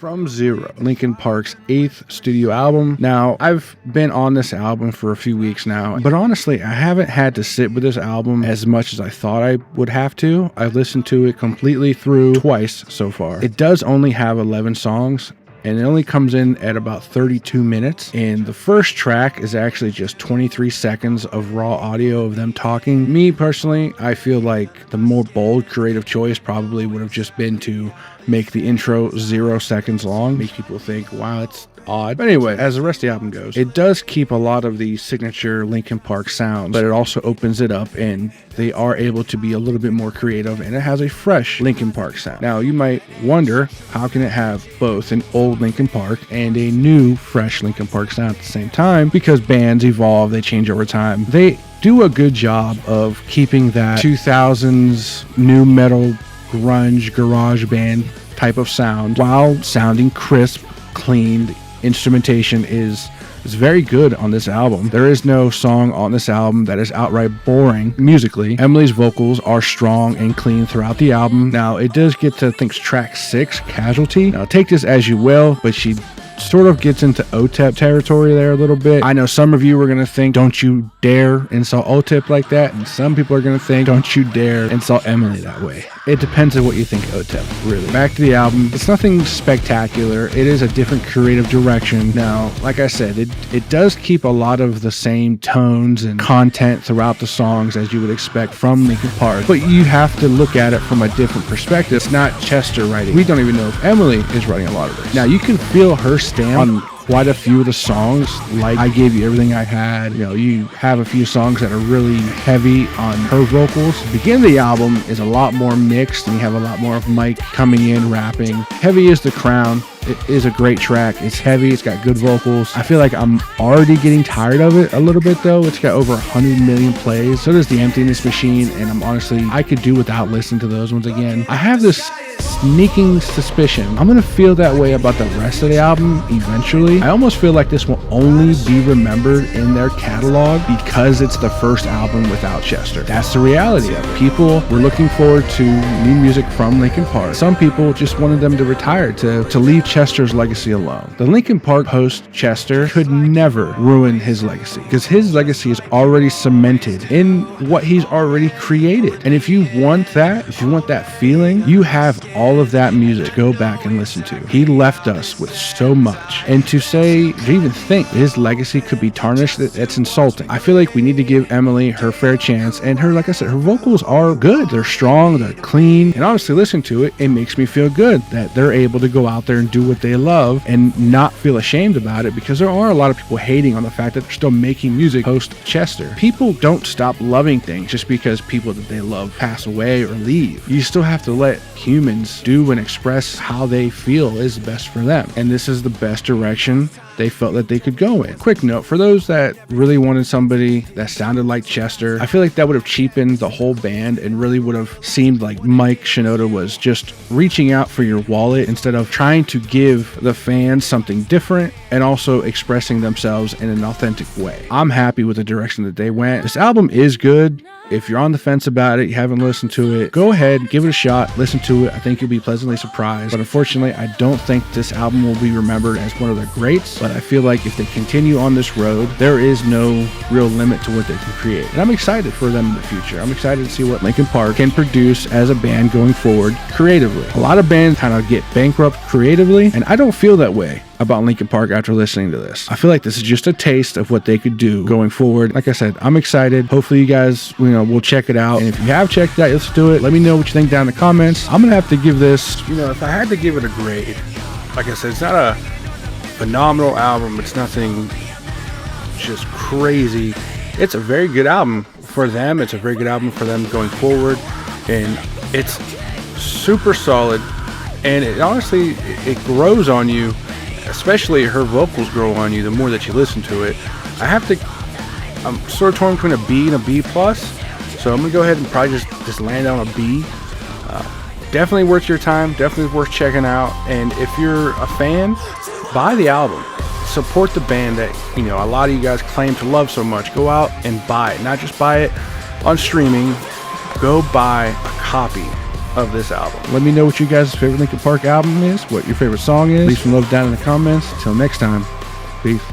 From Zero, Linkin Park's 8th studio album. Now, I've been on this album for a few weeks now, but honestly, I haven't had to sit with this album as much as I thought I would have to. I've listened to it completely through twice so far. It does only have 11 songs, and it only comes in at about 32 minutes. And the first track is actually just 23 seconds of raw audio of them talking. Me personally, I feel like the more bold creative choice probably would have just been to make the intro 0 seconds long, make people think, wow, it's odd. But anyway, as the rest of the album goes, it does keep a lot of the signature Linkin Park sounds, but it also opens it up, and they are able to be a little bit more creative, and it has a fresh Linkin Park sound. Now, you might wonder, how can it have both an old Linkin Park and a new, fresh Linkin Park sound at the same time? Because bands evolve, they change over time. They do a good job of keeping that 2000s new metal, grunge, garage band type of sound while sounding crisp, clean. Instrumentation is very good on this album. There is no song on this album that is outright boring musically. Emily's vocals are strong and clean throughout the album. Now, it does get to, I think, track 6, Casualty. Now, take this as you will, but she sort of gets into OTEP territory there a little bit. I know some of you are going to think, don't you dare insult OTEP like that, and some people are going to think, don't you dare insult Emily that way. It depends on what you think of OTEP, really. Back to the album, it's nothing spectacular. It is a different creative direction. Now, like I said, it does keep a lot of the same tones and content throughout the songs as you would expect from Linkin Park, but you have to look at it from a different perspective. It's not Chester writing. We don't even know if Emily is writing a lot of this. Now, you can feel her stamp on quite a few of the songs, like I Gave You Everything I Had. You know, you have a few songs that are really heavy on her vocals. The beginning of the album is a lot more mixed, and you have a lot more of Mike coming in, rapping. Heavy is the Crown. It is a great track. It's heavy. It's got good vocals. I feel like I'm already getting tired of it a little bit, though. It's got over 100 million plays. So does The Emptiness Machine, and I could do without listening to those ones again. I have this sneaking suspicion I'm gonna feel that way about the rest of the album eventually. I almost feel like this will only be remembered in their catalog because it's the first album without Chester. That's the reality of it. People were looking forward to new music from Linkin Park. Some people just wanted them to retire, to leave Chester's legacy alone. The Linkin Park post Chester could never ruin his legacy, because his legacy is already cemented in what he's already created. And if you want that feeling, you have all of that music to go back and listen to. He left us with so much, and to even think his legacy could be tarnished, that's insulting. I feel like we need to give Emily her fair chance, and like I said, her vocals are good. They're strong, they're clean, and honestly, listening to it, it makes me feel good that they're able to go out there and do what they love and not feel ashamed about it, because there are a lot of people hating on the fact that they're still making music post Chester. People don't stop loving things just because people that they love pass away or leave. You still have to let humans do and express how they feel is best for them, and this is the best direction they felt that they could go in. Quick note, for those that really wanted somebody that sounded like Chester, I feel like that would have cheapened the whole band and really would have seemed like Mike Shinoda was just reaching out for your wallet instead of trying to give the fans something different and also expressing themselves in an authentic way. I'm happy with the direction that they went. This album is good. If you're on the fence about it, you haven't listened to it, go ahead, give it a shot, listen to it. I think you'll be pleasantly surprised. But unfortunately, I don't think this album will be remembered as one of the greats. But I feel like if they continue on this road, there is no real limit to what they can create. And I'm excited for them in the future. I'm excited to see what Linkin Park can produce as a band going forward creatively. A lot of bands kind of get bankrupt creatively, and I don't feel that way about Linkin Park after listening to this. I feel like this is just a taste of what they could do going forward. Like I said, I'm excited. Hopefully you guys, will check it out. And if you have checked it out, let's do it. Let me know what you think down in the comments. I'm gonna have to give this, if I had to give it a grade, like I said, it's not a phenomenal album. It's nothing just crazy. It's a very good album for them. It's a very good album for them going forward. And it's super solid. And it honestly, it grows on you. Especially her vocals grow on you the more that you listen to it. I'm sort of torn between a B and a B plus, so I'm gonna go ahead and probably just land on a B. Definitely worth your time, definitely worth checking out. And if you're a fan, buy the album. Support the band that a lot of you guys claim to love so much. Go out and buy it. Not just buy it on streaming. Go buy a copy of this album. Let me know what you guys' favorite Linkin Park album is, what your favorite song is. Leave some love down in the comments. Until next time, peace.